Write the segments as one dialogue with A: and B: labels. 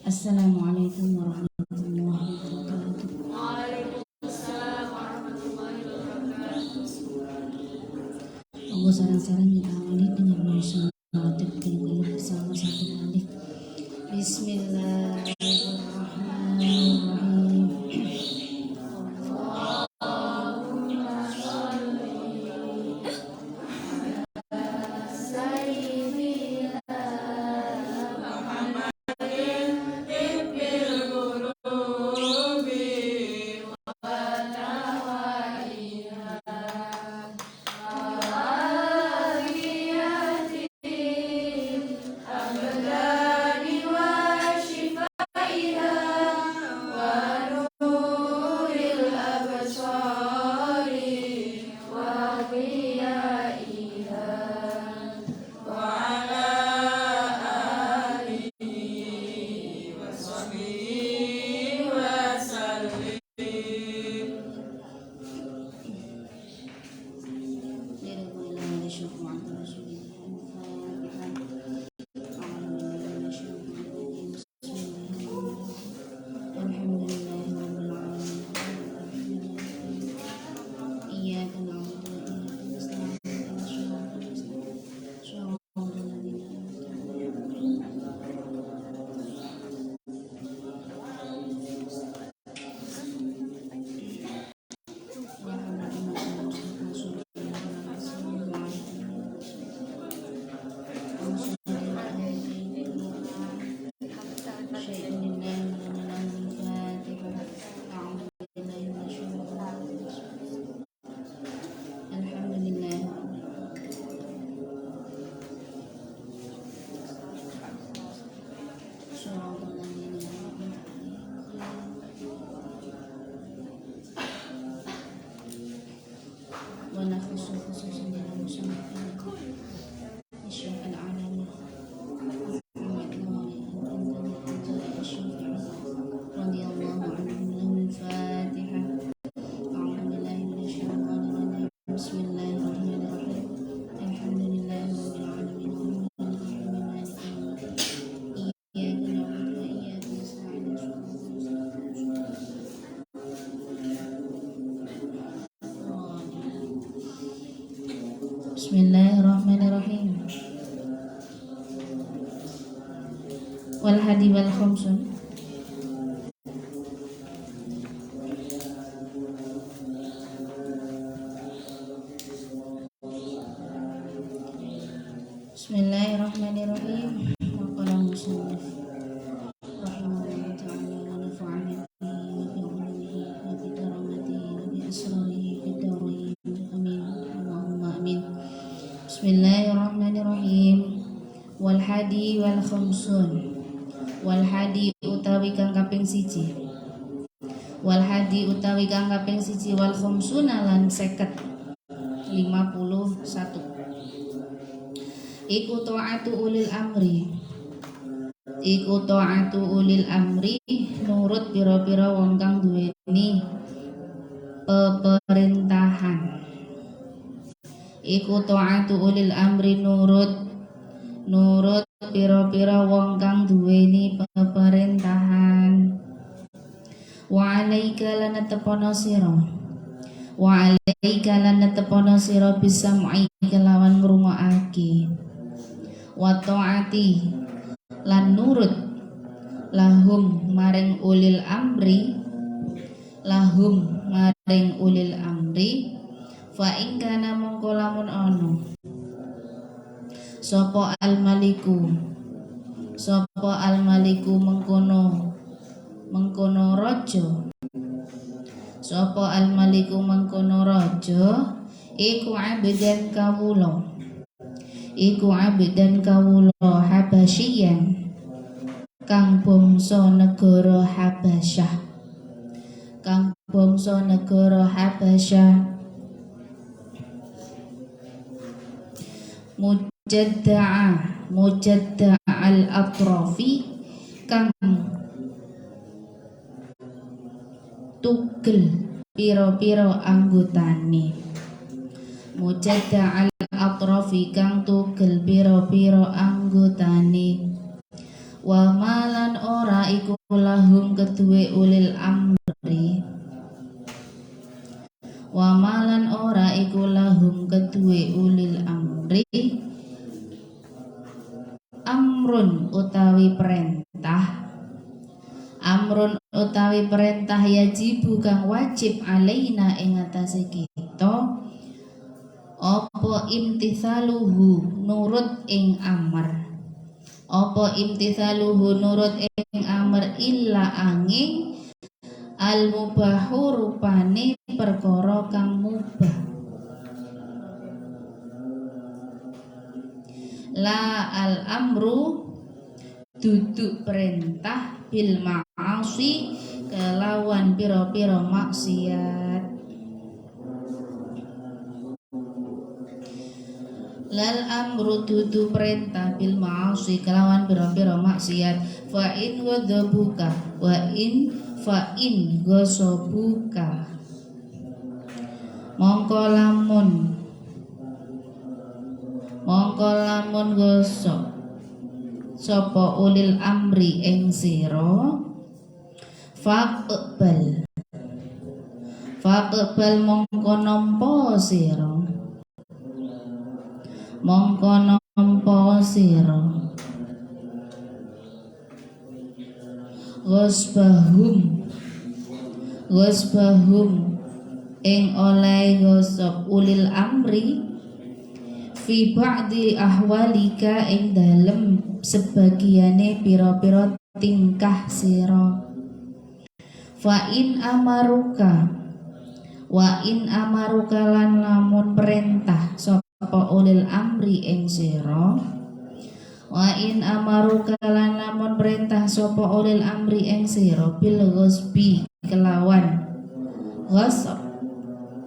A: Assalamualaikum warahmatullahi wabarakatuh.
B: Waalaikumsalam warahmatullahi wabarakatuh.
A: Allah sarang-sarang kita awali dengan mensyarakat kulub bersama satu kali. Bismillahirrahmanirrahim. Bismillahirrahmanirrahim. Wal hadi wal khamsun. Bismillahirrahmanirrahim. Wa qala musannif rahimahullahu ta'ala wa nafa'ana bihi wa bi ulumihi wa bi karamatihi wa bi asrarihi fid dharain. Amin. Allahumma amin. Bismillahirrahmanirrahim. Wal hadi wal khamsun. Wal hadi utawi kang kaping 1. Wal hadi utawi kang kaping 1 wal khamsuna lan 50. 51. Iku ta'atu ulil amri. Iku ta'atu ulil amri nurut pira-pira wong kang duweni pemerintahan. Iku ta'atu ulil amri nurut pira-pira wong kang duweni pemerintahan. Wa alaika lan tepono sira. Wa alaika lan tepono sira bisa mu'i kelawan ngrungokake. Wa ta'ati lan nurut lahum maring ulil amri fa ing kana mongko lamun ana sapa al maliku mengkono raja sapa al maliku mengkono raja iku abdan kawula habasyian kang bangsa negara Habasyah mujadda al atrafi kang tugel pira-pira anggotane. Mujadda al atrafi kang tugel pira-pira anggotane. Wa malan ora iku lahum keduwe ulil amri wa malan ora iku lahum keduwe ulil amri amrun utawi perintah yajibu kang wajib alaina ing atase kita apa imtithaluhu nurut ing amr illa angin al mubahu rupane perkara kang mubah la al amru duduk perintah bil ma'asi kelawan pira-pira maksiat lal amru dudu perintah bil ma'asi kelawan pira-pira maksiat fa in ghadabuka fa in ghasabuka mongko lamun gosok sapa ulil amri ing sira faqbal mongko nampa sira Ghosbahum ing oleh gosok ulil amri fi ba'di ahwalika ing dalem sebagiane pira-pira tingkah sira wa in amaruka lan lamun perintah sapa ulil amri ing sira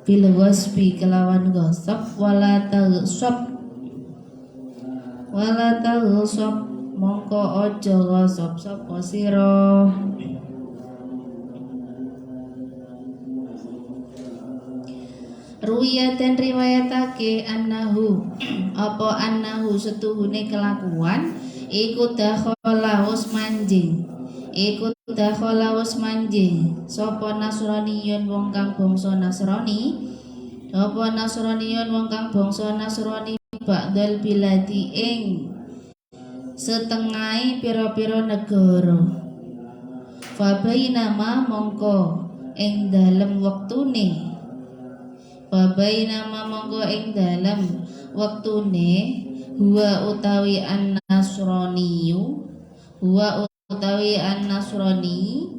A: bil ghasbi kelawan ghasab wala taghsab mongko aja ghasab sapa sira Ruya dan riwayatake annahu setuhune kelakuan iku dakhala was manjing sapa nasraniyun wong kang bangsa nasrani ba'dal biladi ing setengah pira-pira negara fabainama mongko ing dalem wektune huwa utawi an-nasrani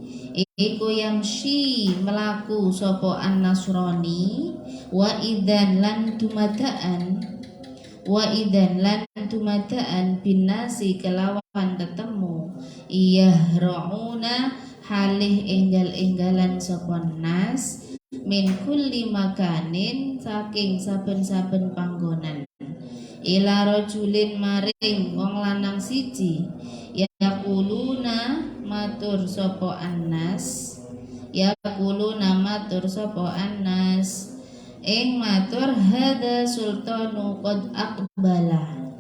A: iku yamshi melaku sapa an-nasrani wa idzan lan dumadaan binasi kelawan ketemu rauna halih enggal-enggalan sapa nas min kulli makanin saking saben-saben panggonan ila rajulin maring wong lanang siji yaquluna matur sapa annas ing matur hada sultanu qad aqbala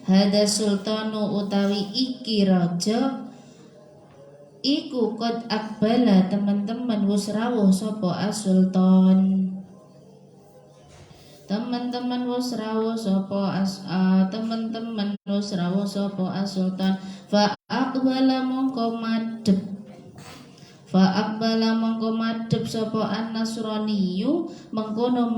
A: hada sultanu utawi iki raja iku qad aqbala teman-teman wis rawuh sapa as-sultan fa aqbala mongko madhep sapa an-nasraniyu mengkono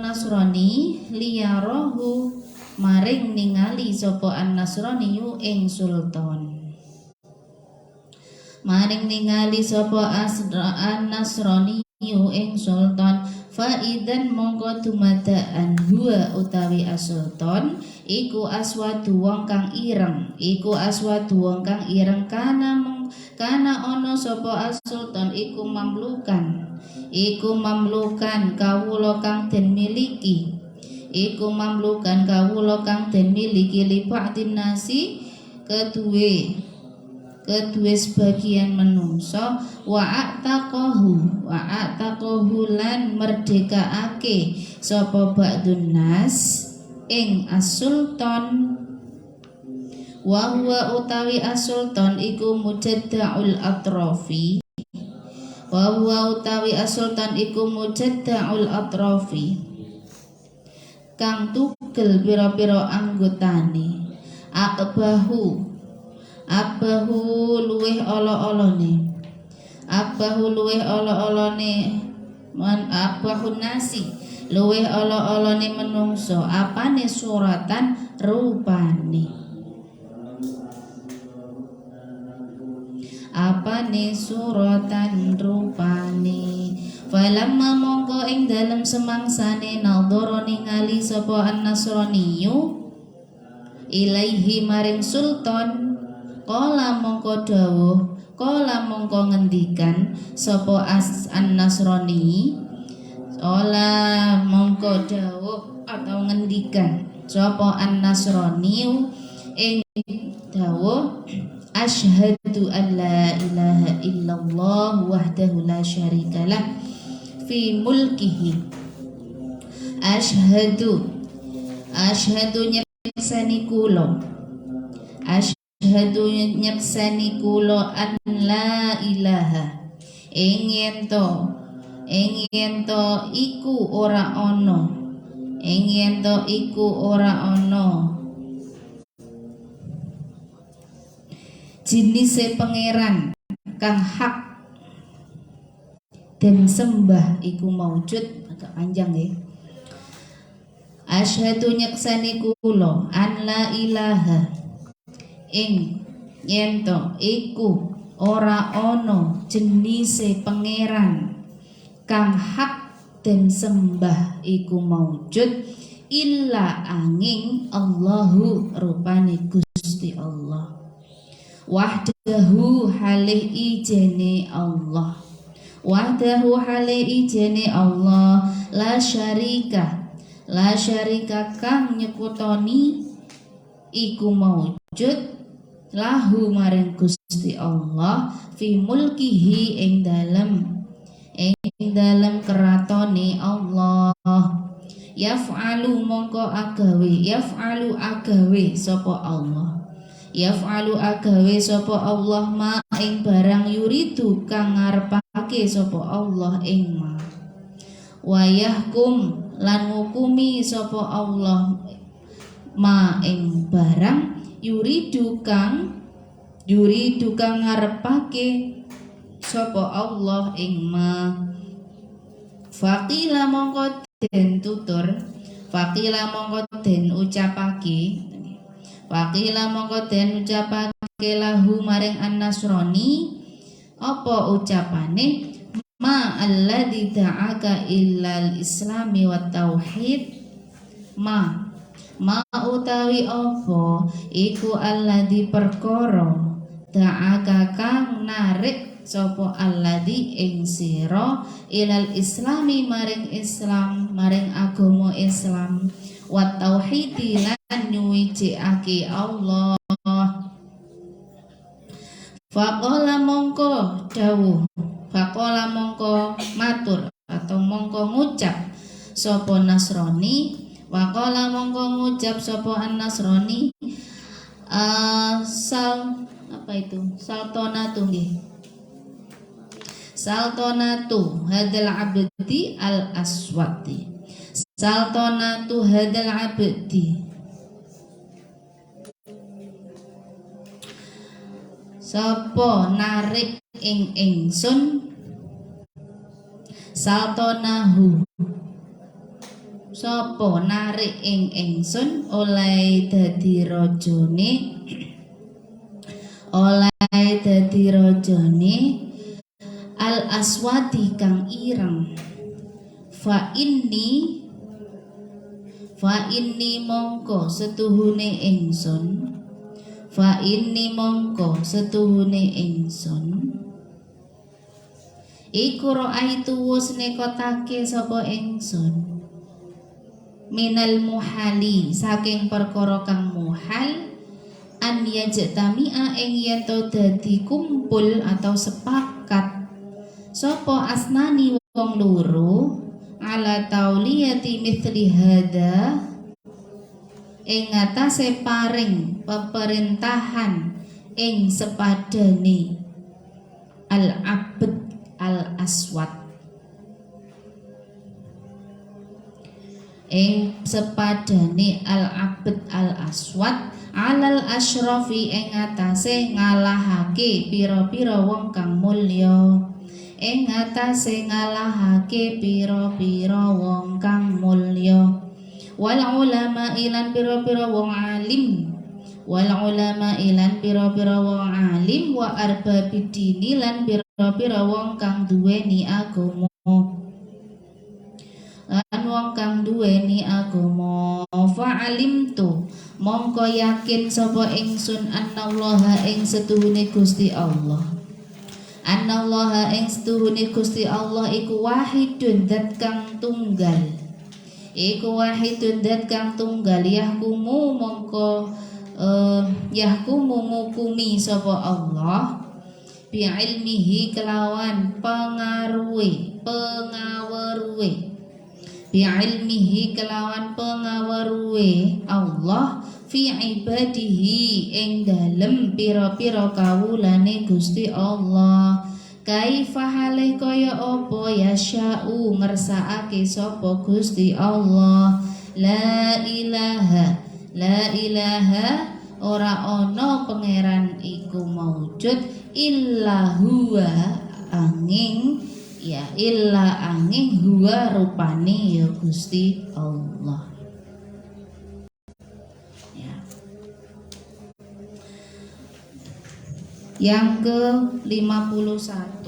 A: nasrani liyarahu maring ningali sapa an-nasraniyu ing sultan fa idzan mongko dumadaan huwa utawi as-sultan iku aswadu wong kang ireng kana ana sapa as-sultan iku mamlukan kawula kang den miliki li ba'din nasi kedue sebagian menungso wa a'taqahu lan merdekaake sapa ba'dun nas ing as-sultan wa huwa utawi as-sultan iku mujadda'ul atrofi wa huwa utawi as-sultan iku mujadda'ul atrofi kang tugel pira-pira anggotane akbahu luweh ala-alane abahun nasi luweh ala-alane menungso apane suratan rupane falamma mongko ing dalem semangsane nadhara ningali sapa an-nasraniyu ilaihi maring sultan kala mongko ngendikan sapa an-nasrani ola mongko dawuh atau ngendikan sapa an-nasrani ing dawuh asyhadu an la ilaha illallah wahdahu la syarikalah fi mulkihi asyhadu nyekseni kula nyekseni kula an la ilaha ing yen to iku ora ana jinise pangeran kang hak dan sembah iku maujud. Agak panjang ya. Asyhadu nyekseni kula an la ilaha ing yen to iku ora ana jenise pangeran kang hak den sembah iku maujud illa angin Allahu rupane Gusti Allah wahdahu halih ijene Allah la syarika kang nyekutoni iku maujud lahu maring Gusti Allah fi mulkihi ing dalem keratone Allah yaf'alu agawe sapa Allah ma ing barang yuridu kang ngarepake sapa Allah ing wa yahkum lan ngukumi sapa Allah ma ing barang yuridu kang ngarepake sapa Allah ing ma faqila mongko den tutur faqila mongko den ucapake lahu maring an-nasrani apa ucapane ma alladzi da'aka illal islami wat tauhid ma utawi apa iku alladzi perkara da'aka kang narik sapa alladzi ing sira ilal islami maring Islam maring agama Islam wat tauhidi lan nyuwijikake Allah faqala mongko matur atau mongko ngucap sapa Nasrani waqala mongko ngucap sapa an-Nasrani saltonatu hadal abdi al aswati saltonatu hadal abdi sapa narik ing ingsun saltonahu sapa narik ing ingsun oleh dadi rajane al aswadi kang ireng fa inni mongko setuhune ingsun iku ra'aitu wus nekotake sapa ingsun minal muhali saking perkara kang muhal an an yajtami'a ing yen to dadi kumpul atau sepakat sapa asnani wong loro ala tauliyati mithli hada ing ngatasé paring pemerintahan ing sepadane al-abd al-aswad ing sepadane al-abd al-aswad alal asyrafi ing ngatasé ngalahake pira-pira wong kang mulya ing ngatasé ngalahake pira-pira wong kang mulya wal ulama ilan pira-pira wong alim wal ulama ilan pira-pira wong alim wa arbabidini lan pira-pira wong kang duweni agama lan wong kang duweni agama fa'alimtu mongko yakin sapa ingsun annallaha ing setuhune Gusti Allah annallaha ing setuhune Gusti Allah iku wahidun zat kang tunggal iku wahidun zat kang tunggal yahkumu mongko yahkumu ngukumi sapa Allah bi ilmihi kelawan pengaruhe bi ilmihi kelawan pengawaruhe Allah fi ibadihi ing dalem pira-pira kawulane Gusti Allah kaifa hale kaya apa yasya'u ngersakake sapa Gusti Allah la ilaha ora ana pangeran iku maujud illa huwa angin ya illa angin huwa rupane ya Gusti Allah ya. Yang ke-51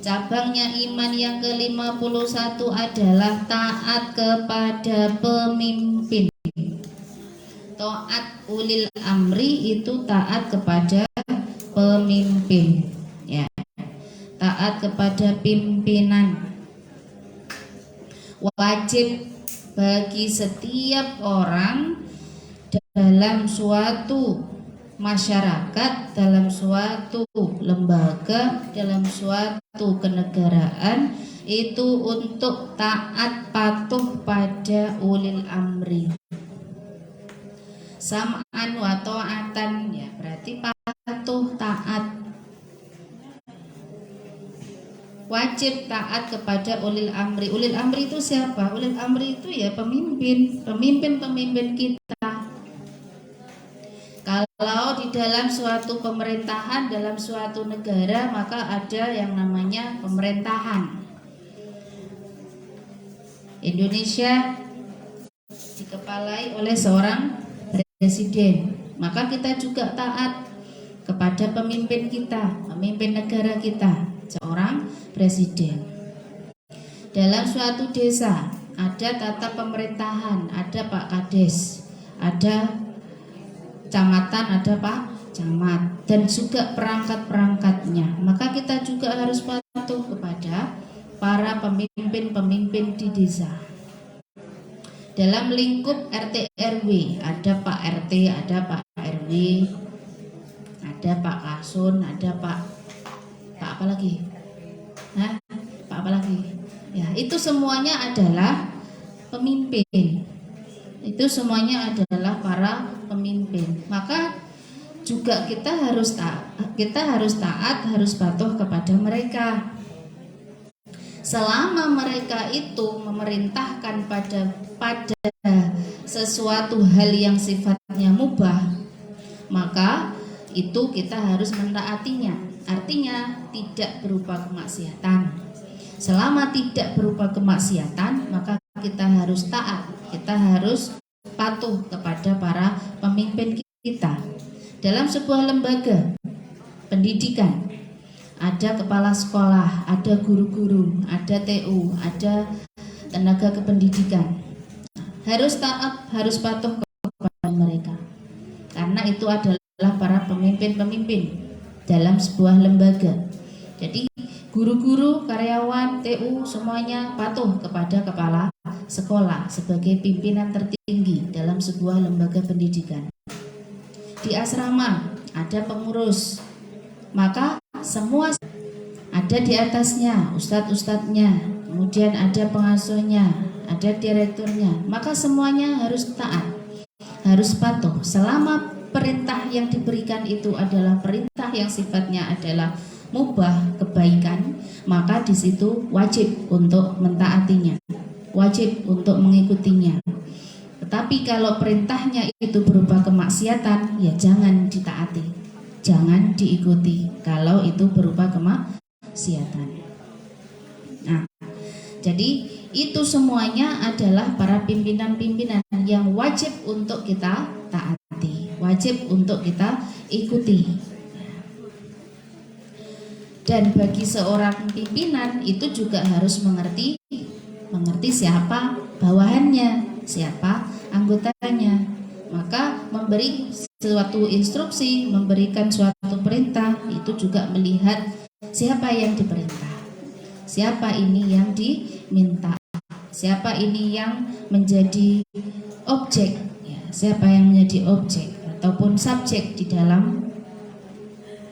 A: cabangnya iman yang ke-51 adalah taat kepada pemimpin. Taat ulil amri itu taat kepada pemimpin ya. Taat kepada pimpinan wajib bagi setiap orang dalam suatu masyarakat, dalam suatu lembaga, dalam suatu kenegaraan itu untuk taat patuh pada ulil amri. Sam'an wa ta'atan ya berarti patuh taat. Wajib taat kepada ulil amri. Ulil amri itu siapa? Ulil amri itu ya pemimpin kita. Kalau di dalam suatu pemerintahan, dalam suatu negara, maka ada yang namanya pemerintahan. Indonesia dikepalai oleh seorang presiden, maka kita juga taat kepada pemimpin kita, pemimpin negara kita, seorang presiden. Dalam suatu desa ada tata pemerintahan, ada Pak Kades, ada kecamatan, ada Pak Camat, dan juga perangkat-perangkatnya. Maka kita juga harus patuh kepada para pemimpin-pemimpin di desa. Dalam lingkup RT RW ada Pak RT, ada Pak RW, ada Pak Kasun, ada Pak apa lagi? Nah, Pak apa lagi? Ya, itu semuanya adalah pemimpin. Itu semuanya adalah para pemimpin. Maka juga kita harus taat, harus patuh kepada mereka. Selama mereka itu memerintahkan pada sesuatu hal yang sifatnya mubah, maka itu kita harus mentaatinya. Artinya tidak berupa kemaksiatan. Selama tidak berupa kemaksiatan, maka kita harus taat, kita harus patuh kepada para pemimpin kita. Dalam sebuah lembaga pendidikan ada kepala sekolah, ada guru-guru, ada TU, ada tenaga kependidikan. Harus taat, harus patuh kepada mereka. Karena itu adalah para pemimpin-pemimpin dalam sebuah lembaga. Jadi guru-guru, karyawan, TU semuanya patuh kepada kepala sekolah sebagai pimpinan tertinggi dalam sebuah lembaga pendidikan. di asrama ada pengurus, maka semua ada di atasnya ustadz-ustadznya, kemudian ada pengasuhnya, ada direkturnya, maka semuanya harus taat, harus patuh. Selama perintah yang diberikan itu adalah perintah yang sifatnya adalah mubah, kebaikan, maka di situ wajib untuk mentaatinya, wajib untuk mengikutinya. Tetapi kalau perintahnya itu berupa kemaksiatan, ya jangan ditaati, jangan diikuti kalau itu berupa kemaksiatan. Nah, jadi itu semuanya adalah para pimpinan-pimpinan yang wajib untuk kita taati, wajib untuk kita ikuti. Dan bagi seorang pimpinan itu juga harus mengerti siapa bawahannya, siapa anggotanya. Maka memberi suatu instruksi, memberikan suatu perintah itu juga melihat siapa yang diperintah, siapa ini yang diminta, siapa ini yang menjadi objek, ya, siapa yang menjadi objek ataupun subjek di dalam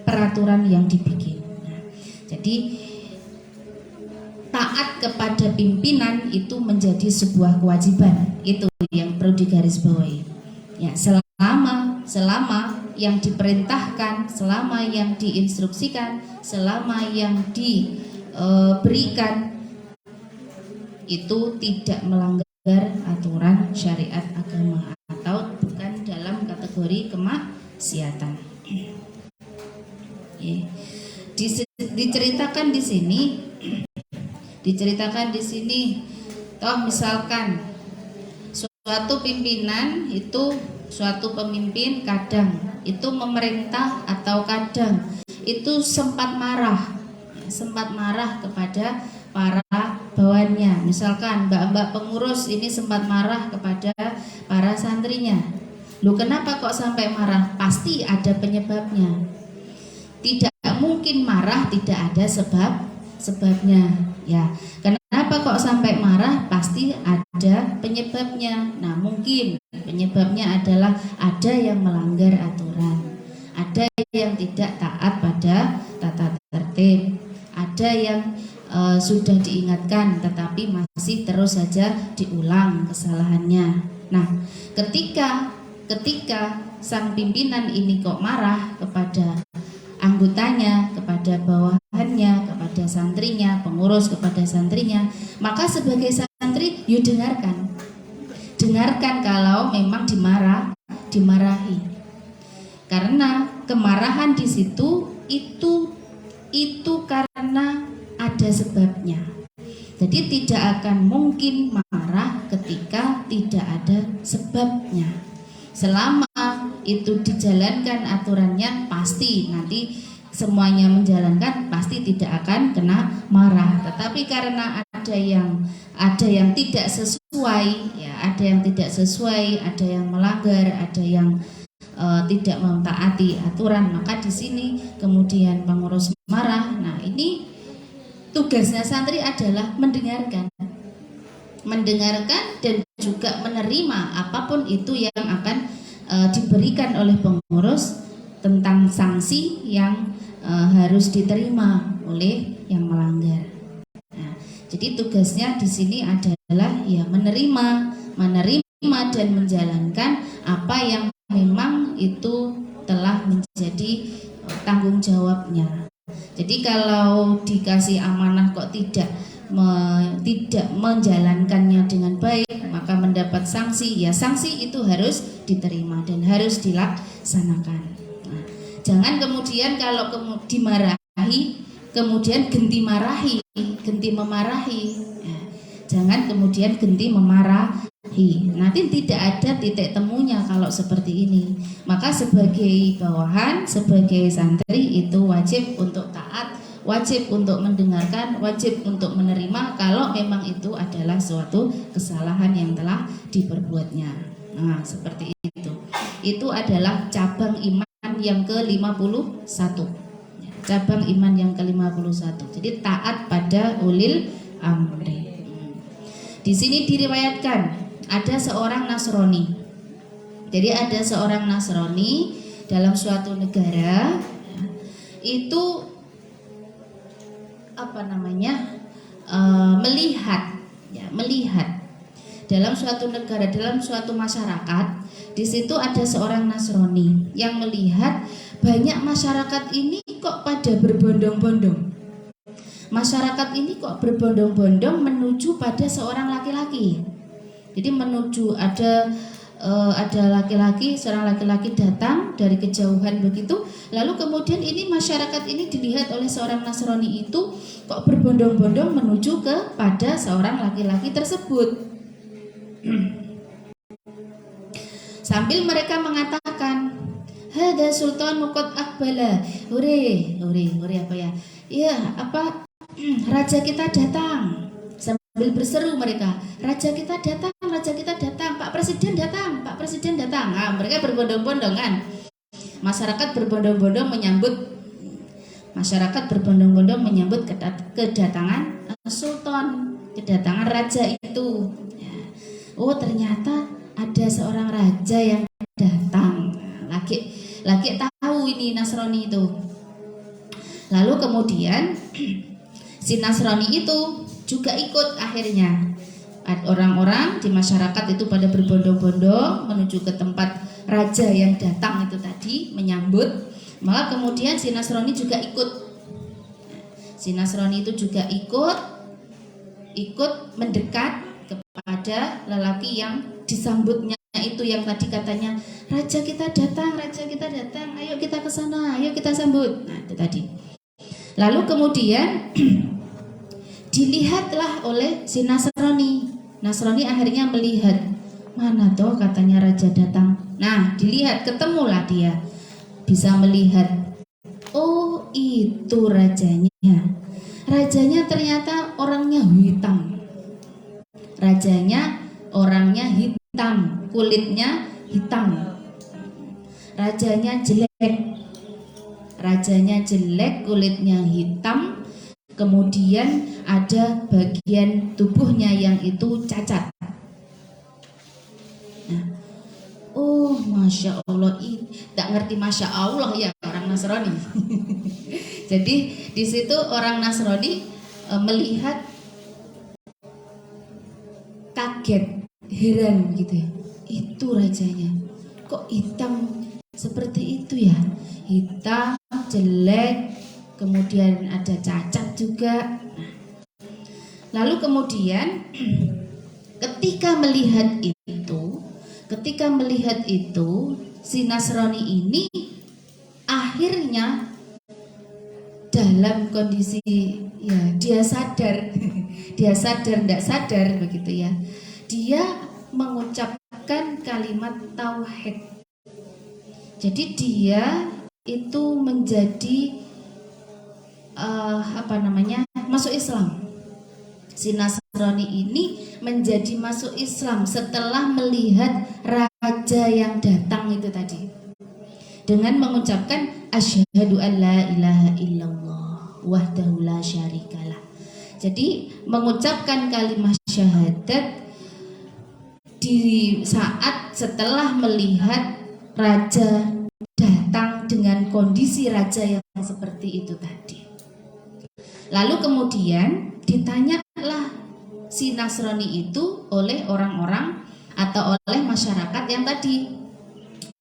A: peraturan yang dibikin. Nah, jadi taat kepada pimpinan itu menjadi sebuah kewajiban, itu yang perlu digarisbawahi. Ya, selama yang diperintahkan, selama yang diinstruksikan, selama yang diberikan itu tidak melanggar aturan syariat agama atau bukan dalam kategori kemaksiatan. Diceritakan di sini, toh misalkan suatu pimpinan itu, suatu pemimpin kadang itu memerintah atau kadang itu sempat marah kepada para bawahannya. Misalkan mbak-mbak pengurus ini sempat marah kepada para santrinya. Loh, kenapa kok sampai marah? Pasti ada penyebabnya. Tidak mungkin marah tidak ada sebabnya, ya. Kenapa kok sampai marah? Pasti ada penyebabnya. Nah, mungkin penyebabnya adalah ada yang melanggar aturan, ada yang tidak taat pada tata tertib, ada yang sudah diingatkan tetapi masih terus saja diulang kesalahannya. Nah, ketika sang pimpinan ini kok marah kepada anggotanya, kepada bawahannya, kepada santrinya, pengurus kepada santrinya, maka sebagai santri, yuk dengarkan kalau memang dimarahi. Karena kemarahan di situ itu karena ada sebabnya. Jadi tidak akan mungkin marah ketika tidak ada sebabnya. Selama itu dijalankan aturannya, pasti nanti semuanya menjalankan, pasti tidak akan kena marah. Tetapi karena ada yang tidak sesuai, ya, ada yang tidak sesuai, ada yang melanggar, ada yang tidak mentaati aturan, maka di sini kemudian pengurus marah. Nah, ini tugasnya santri adalah mendengarkan dan juga menerima apapun itu yang akan diberikan oleh pengurus tentang sanksi yang harus diterima oleh yang melanggar. Nah, jadi tugasnya di sini adalah ya menerima dan menjalankan apa yang memang itu telah menjadi tanggung jawabnya. Jadi kalau dikasih amanah kok tidak menjalankannya dengan baik, maka mendapat sanksi. Ya, sanksi itu harus diterima dan harus dilaksanakan. Nah, jangan kemudian kalau dimarahi kemudian genti memarahi. Nah, jangan kemudian genti memarahi. Nanti tidak ada titik temunya kalau seperti ini. Maka sebagai bawahan, sebagai santri itu wajib untuk taat, wajib untuk mendengarkan, wajib untuk menerima kalau memang itu adalah suatu kesalahan yang telah diperbuatnya. Nah, seperti itu. Itu adalah cabang iman yang ke-51. Cabang iman yang ke-51. Jadi taat pada ulil amri. Di sini diriwayatkan ada seorang Nasrani. Jadi ada seorang Nasrani dalam suatu negara ya, itu apa namanya melihat dalam suatu negara, dalam suatu masyarakat, di situ ada seorang Nasrani yang melihat banyak masyarakat ini kok pada berbondong-bondong. Masyarakat ini kok berbondong-bondong menuju pada seorang laki-laki. Jadi menuju ada laki-laki, seorang laki-laki datang dari kejauhan begitu, lalu kemudian ini masyarakat ini dilihat oleh seorang Nasrani itu kok berbondong-bondong menuju kepada seorang laki-laki tersebut. Sambil mereka mengatakan, hada sultan qad aqbala. Hore apa ya? Iya, apa? Raja kita datang. Sambil berseru mereka, raja kita datang, Pak Presiden datang, Pak Presiden datang. Nah, mereka berbondong-bondong kan. Masyarakat berbondong-bondong menyambut kedatangan sultan, kedatangan raja itu. Oh, ternyata ada seorang raja yang datang. Lagi tahu ini Nasrani itu. Lalu kemudian si Nasrani itu juga ikut akhirnya. Orang-orang di masyarakat itu pada berbondong-bondong menuju ke tempat raja yang datang itu tadi menyambut. Maka kemudian si Nasrani juga ikut. Si Nasrani itu juga ikut mendekat kepada lelaki yang disambutnya itu, yang tadi katanya raja kita datang, ayo kita ke sana, ayo kita sambut. Nah, itu tadi. Lalu kemudian dilihatlah oleh si Nasrani. Nasrani akhirnya melihat, mana toh katanya raja datang. Nah, dilihat, ketemulah dia. Bisa melihat, oh itu rajanya. Rajanya ternyata orangnya hitam. Rajanya orangnya hitam, kulitnya hitam. Rajanya jelek, kulitnya hitam. Kemudian ada bagian tubuhnya yang itu cacat. Nah, oh masya Allah, tak ngerti masya Allah ya orang Nasrani. Jadi di situ orang Nasrani melihat kaget, heran gitu ya. Itu rajanya, kok hitam seperti itu ya? Hitam, jelek, kemudian ada cacat juga. Lalu kemudian ketika melihat itu, si Nasrani ini akhirnya dalam kondisi ya dia sadar tidak sadar begitu ya, dia mengucapkan kalimat tauhid. Jadi dia itu menjadi masuk Islam. Si Nasrani ini menjadi masuk Islam setelah melihat raja yang datang itu tadi, dengan mengucapkan asyhadu an la ilaha illallah wahdahu la syarikalah. Jadi mengucapkan kalimat syahadat di saat setelah melihat raja datang dengan kondisi raja yang seperti itu tadi. Lalu kemudian ditanyalah si Nasrani itu oleh orang-orang atau oleh masyarakat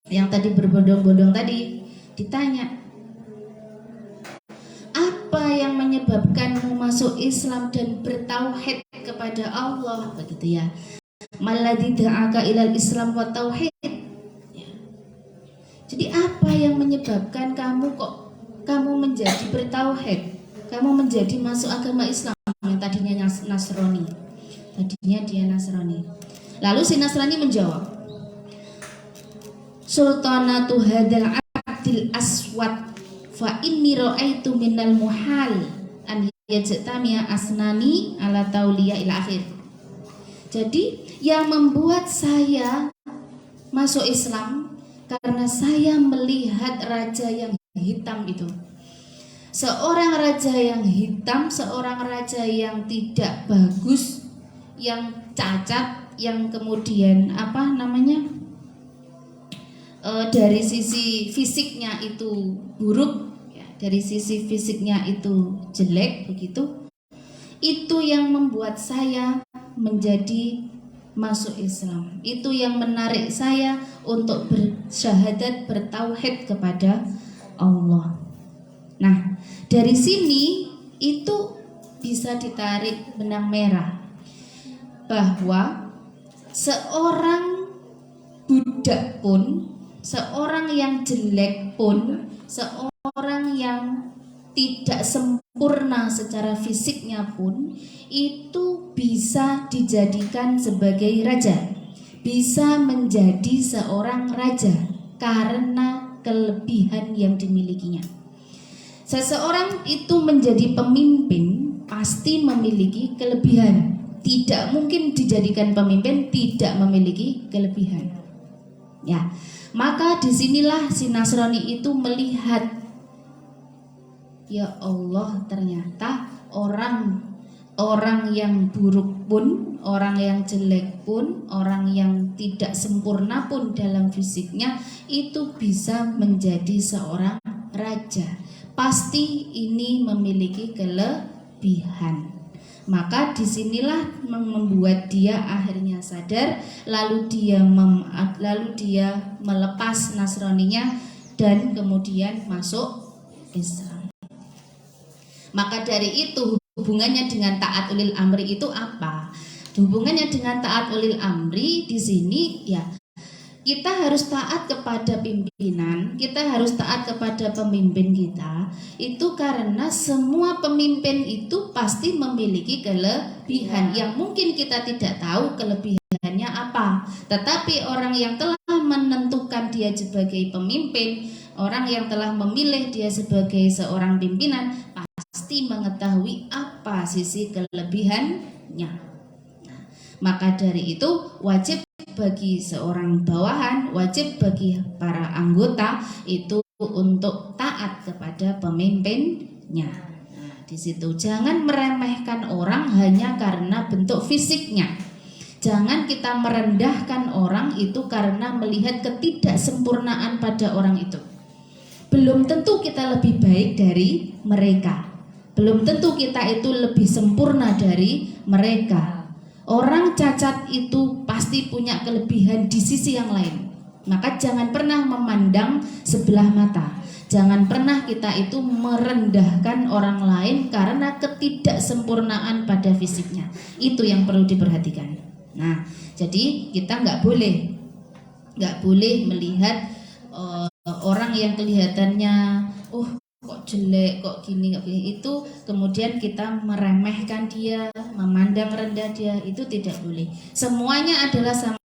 A: yang tadi berbondong-bondong tadi, ditanya, apa yang menyebabkanmu masuk Islam dan bertauhid kepada Allah, begitu ya. Maladzi da'aka ilal Islam wa tauhid. Jadi apa yang menyebabkan kamu menjadi bertauhid, kamu menjadi masuk agama Islam yang tadinya Nasrani. Tadinya dia Nasrani. Lalu si Nasrani menjawab, Sultanatu hadal abdil aswad fa inni ra'aitu minal muhal an yajtami'a asnani ala tauliya ila akhir. Jadi yang membuat saya masuk Islam karena saya melihat raja yang hitam itu. Seorang raja yang hitam, seorang raja yang tidak bagus, yang cacat, yang kemudian dari sisi fisiknya itu buruk, ya, dari sisi fisiknya itu jelek begitu, itu yang membuat saya menjadi masuk Islam. Itu yang menarik saya untuk bersyahadat, bertauhid kepada Allah. Nah, dari sini itu bisa ditarik benang merah bahwa seorang budak pun, seorang yang jelek pun, seorang yang tidak sempurna secara fisiknya pun, itu bisa dijadikan sebagai raja, bisa menjadi seorang raja karena kelebihan yang dimilikinya. Seseorang itu menjadi pemimpin pasti memiliki kelebihan. Tidak mungkin dijadikan pemimpin tidak memiliki kelebihan. Ya, maka disinilah si Nasrani itu melihat, ya Allah, ternyata orang yang buruk pun, orang yang jelek pun, orang yang tidak sempurna pun dalam fisiknya itu bisa menjadi seorang raja. Pasti ini memiliki kelebihan. Maka disinilah membuat dia akhirnya sadar, lalu dia melepas Nasraninya dan kemudian masuk Islam. Maka dari itu hubungannya dengan taat ulil amri itu apa? Hubungannya dengan taat ulil amri di sini ya, kita harus taat kepada pimpinan, kita harus taat kepada pemimpin kita. Itu karena semua pemimpin itu pasti memiliki kelebihan yang mungkin kita tidak tahu kelebihannya apa. Tetapi orang yang telah menentukan dia sebagai pemimpin, orang yang telah memilih dia sebagai seorang pimpinan, pasti mengetahui apa sisi kelebihannya. Maka dari itu wajib bagi seorang bawahan, wajib bagi para anggota itu untuk taat kepada pemimpinnya. Nah, di situ jangan meremehkan orang hanya karena bentuk fisiknya. Jangan kita merendahkan orang itu karena melihat ketidaksempurnaan pada orang itu. Belum tentu kita lebih baik dari mereka. Belum tentu kita itu lebih sempurna dari mereka. Orang cacat itu pasti punya kelebihan di sisi yang lain. Maka jangan pernah memandang sebelah mata. Jangan pernah kita itu merendahkan orang lain karena ketidaksempurnaan pada fisiknya. Itu yang perlu diperhatikan. Nah, jadi kita nggak boleh melihat orang yang kelihatannya kok jelek, kok gini, itu kemudian kita meremehkan dia, memandang rendah dia, itu tidak boleh. Semuanya adalah sama